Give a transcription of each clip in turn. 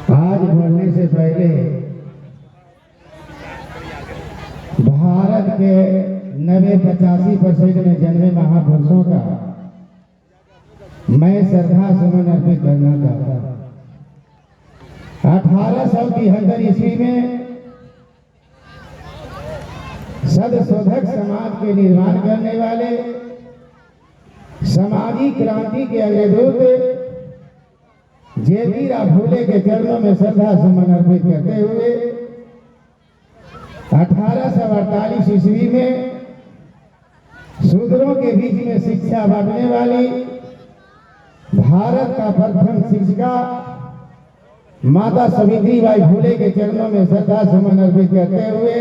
आज बोलने से पहले भारत के 90-85% में जन्मे महापुरुषों का मैं श्रद्धा सुमन अर्पित करना चाहता हूँ। 1873 ईस्वी में सदशोधक समाज के निर्माण करने वाले सामाजिक क्रांति के अग्रदूत JB फुले के चरणों में श्रद्धा सुमन अर्पित करते हुए 1848 ईस्वी में शूद्रों के बीच में शिक्षा बांटने वाली भारत का प्रथम शिक्षिका माता सावित्रीबाई फुले के चरणों में श्रद्धा सुमन अर्पित करते हुए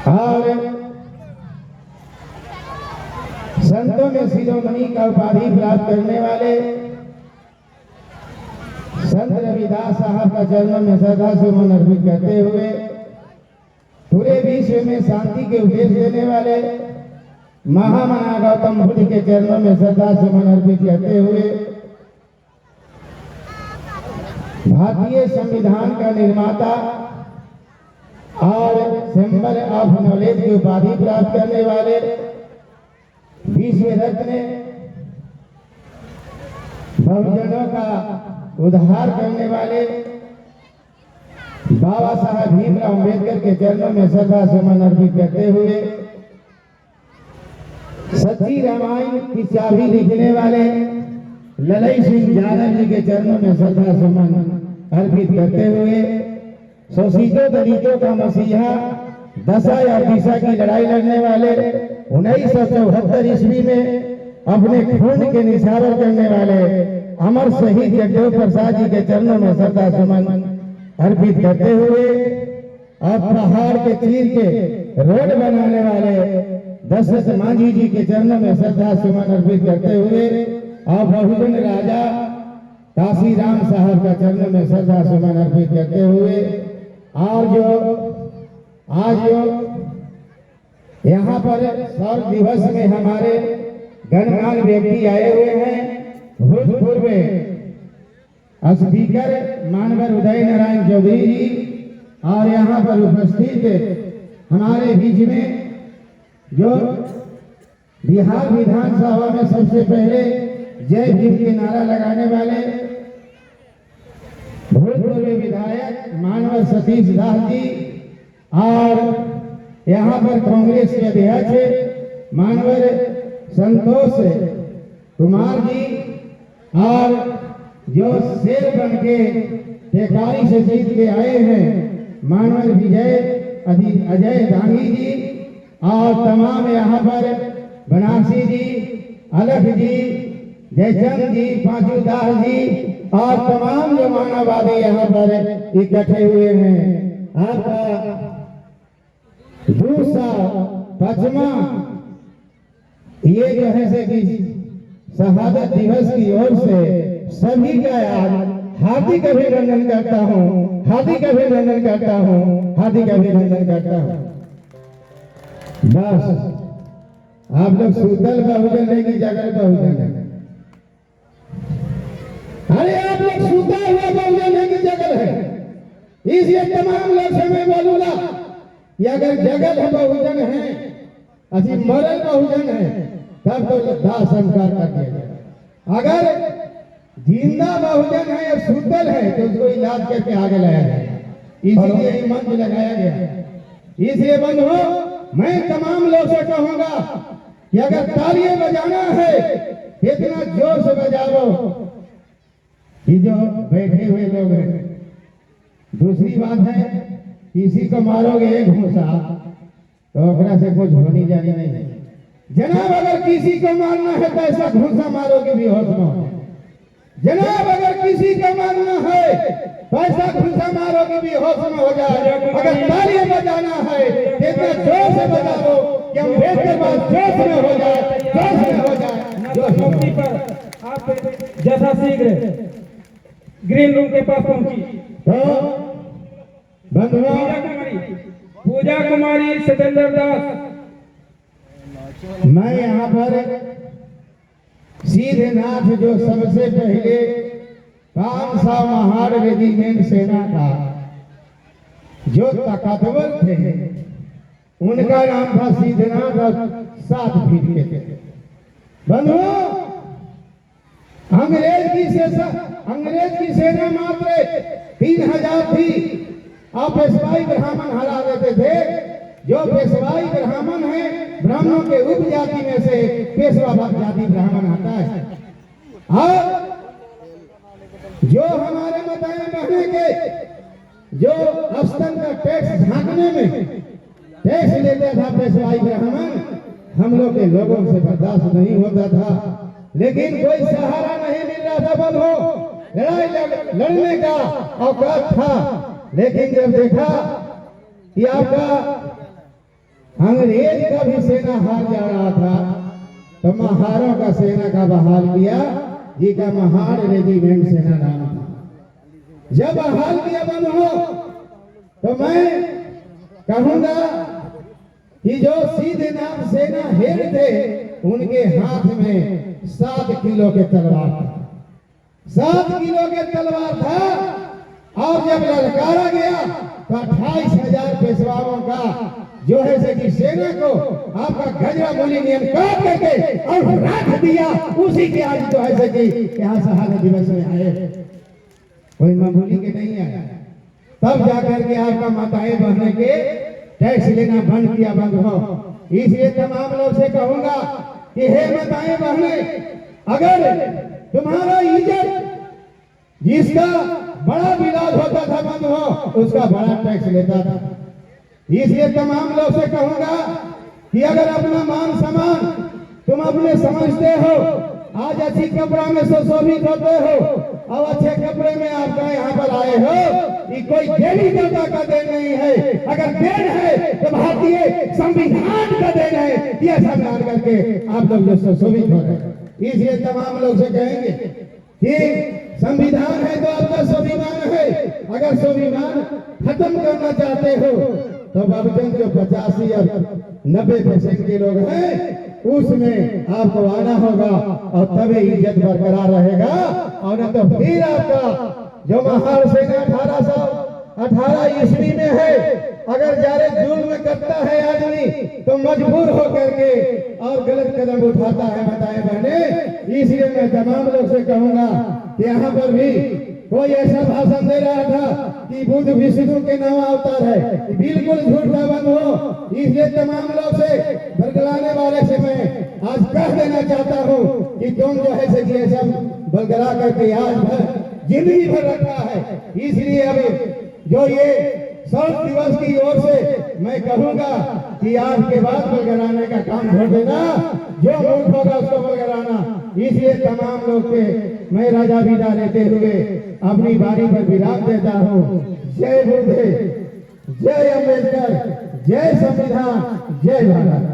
और संतों में शिरोमणि का उपाधि प्राप्त करने वाले संत रविदास साहब का चरणों में श्रद्धा सुमन अर्पित करते हुए पूरे विश्व में शांति के उपदेश देने वाले महामना गौतम बुद्ध के चरणों में श्रद्धा सुमन अर्पित करते हुए भारतीय संविधान का निर्माता और सिंबल ऑफ नॉलेज की उपाधि प्राप्त करने वाले विश्व रत्न बहुजनों का उद्धार करने वाले बाबा साहब भीमराव अम्बेडकर के चरणों में श्रद्धा सुमन अर्पित करते हुए सच्ची रामायण की चाबी लिखने वाले ललई सिंह यादव जी के चरणों में श्रद्धा सुमन अर्पित करते हुए शोषितों दलितों का मसीहा दशा या दिशा की लड़ाई लड़ने वाले 1974 ईस्वी में अपने खून के निछावर करने वाले अमर शहीद जगदेव प्रसाद जी के चरणों में श्रद्धा सुमन अर्पित करते हुए और पहाड़ के चीर के रोड बनाने वाले दशरथ मांझी जी के चरणों में श्रद्धा सुमन अर्पित करते हुए और बहुजन राजा काशीराम साहब का चरणों में श्रद्धा सुमन अर्पित करते हुए और जो आज यहाँ पर सौर दिवस में हमारे गणमान्य व्यक्ति आए हुए हैं। भूतपूर्व स्पीकर मानवर उदय नारायण चौधरी जी और यहाँ पर उपस्थित हमारे बीच में जो बिहार विधानसभा में सबसे पहले जय भीम के नारा लगाने वाले भूतपूर्व विधायक मानवर सतीश दास जी और यहाँ पर कांग्रेस के अध्यक्ष मानवर संतोष कुमार जी और जो शेर बन के टेकारी से जीत के आए हैं मानवर अजय दांगी जी और तमाम यहाँ पर बनारसी जी अलख जी जयचंद जी पांचू दास जी और तमाम जो मानववादी यहाँ पर इकट्ठे हुए हैं। आपका दूसरा पचमा ये जो है से कि शहादत दिवस की ओर से सभी का आज हार्दिक अभिनंदन करता हूँ, हार्दिक अभिनंदन करता हूँ, हार्दिक अभिनंदन करता हूँ। बस आप लोग सुतल बहुजन है कि जागर बहुजन है? अरे आप लोग सुता हुआ बहुजन है कि जगल है? इसलिए तमाम लोग से मैं बोलूंगा कि अगर जगल है बहुजन है अभी मरल बहुजन है तब तो दाह संस्कार कर दिया जाए। अगर जिंदा बहुजन है या सुतल है तो उसको इलाज करके आगे लाया जाए, इसीलिए ये मंच लगाया गया है। इसलिए बंधुओं मैं तमाम लोग से कहूंगा कि अगर तालियां बजाना है इतना जोर से बजाओ कि जो बैठे हुए लोग हैं। दूसरी बात है किसी को मारोगे एक घूसा तो ओकरा से कुछ होनी जानी नहीं है जनाब। अगर किसी को मारना है तो ऐसा घूसा मारोगे भी होश में हो जनाब। अगर किसी को मारना है तो ऐसा घूसा मारोगे भी होश में हो जाए। अगर तालियां बजाना है इतना जोर से बजाओ कि हम बेहतर बात जोश में हो जाए, जोश में हो जाए। जोश पर आप जैसा शीघ्र ग्रीन रूम के पास पहुंची तो पूजा कुमारी सतेंद्र दास मैं यहाँ पर सीधे नाथ जो सबसे पहले खानसा महार रेजिमेंट सेना का जो ताकतवर थे उनका नाम था सिद्धनाथ और 7 फीट के थे। बंधुओं, अंग्रेज की सेना मात्र 3000 थी। आप पेशवाई ब्राह्मण हरा देते थे। जो पेशवाई ब्राह्मण है, ब्राह्मणों के उपजाति में से पेशवा जाति ब्राह्मण आता है। और जो हमारे बताए बहने के जो अस्तन का टैक्स झांकने में टैक्स लेता था पेशवाई ब्राह्मण, हम लोग के लोगों से बर्दाश्त नहीं होता था। लेकिन कोई सहारा नहीं मिल रहा था। बंधुओं, लड़ाई लड़ने का औकात था। लेकिन जब देखा कि आपका अंग्रेज का भी सेना हार जा रहा था, तो महारों का सेना का बहाल किया, जी का महार रेजिमेंट सेना नाम था। जब बहाल किया बंधुओं, तो मैं कहूंगा कि जो सिद्धनाथ सेना हेड थे, उनके हाथ में 7 किलो के तलवार था। 7 किलो के तलवार था। और जब ललकारा गया तो 28,000 पेशवाओं का जो है से कि सेना को आपका गजरा मूली नियम काट करके और रख दिया। उसी के आज जो है से कि यहाँ शहादत दिवस में आए, कोई मामूली के नहीं आया। तब जाकर के आपका माताएं बहने के टैक्स लेना बंद किया। बंद हो, इसलिए तमाम लोग से कहूंगा कि हे माताएं बहने, अगर तुम्हारा इज्जत जिसका बड़ा विलास होता था बंद हो, उसका बड़ा टैक्स लेता था। इसलिए तमाम लोग से कहूंगा कि अगर अपना मान सम्मान तुम अपने समझते हो, आज अच्छी कपड़ा में सुशोभित होते हो और अच्छे कपड़े में आप यहाँ पर आए हो, ये कोई देवी देवता का देन नहीं है। अगर देन है तो भारतीय संविधान का देन है। यह सम्मान करके आप लोग जो सुशोभित हो रहे। इसलिए तमाम लोग से कहेंगे कि संविधान है तो आपका स्वाभिमान है। अगर स्वाभिमान खत्म करना चाहते हो तो बहुजन जो 85 और 90% के लोग हैं, उसमें आपको आना होगा और तभी इज्जत बरकरार रहेगा। और न तो फिर आपका जो महार सेना 1818 ईस्वी में है, अगर जारे जुल्म करता है आदमी तो मजबूर होकर के और गलत कदम उठाता है बताए बहने। इसलिए मैं तमाम लोग से कहूंगा कि यहाँ पर भी कोई ऐसा भाषण दे रहा था कि बुद्ध विष्णु के नवा अवतार है, बिल्कुल झूठ था बंधुओं। इसलिए तमाम लोग से बरगलाने वाले से मैं आज कह देना चाहता हूँ कि तुम जो है से ये सब बरगला करके आज भर जिंदगी भर रखा है। इसलिए अब जो ये 100 दिवस की ओर से मैं कहूंगा कि आज के बाद बरगलाने का काम छोड़ देना, जो मूर्ख होगा उसको बरगलाना। इसलिए तमाम लोग के मैं राजा विदा लेते हुए अपनी बारी पर विराम देता हूँ। जय गुरुदेव, जय अम्बेडकर, जय संविधान, जय भारत।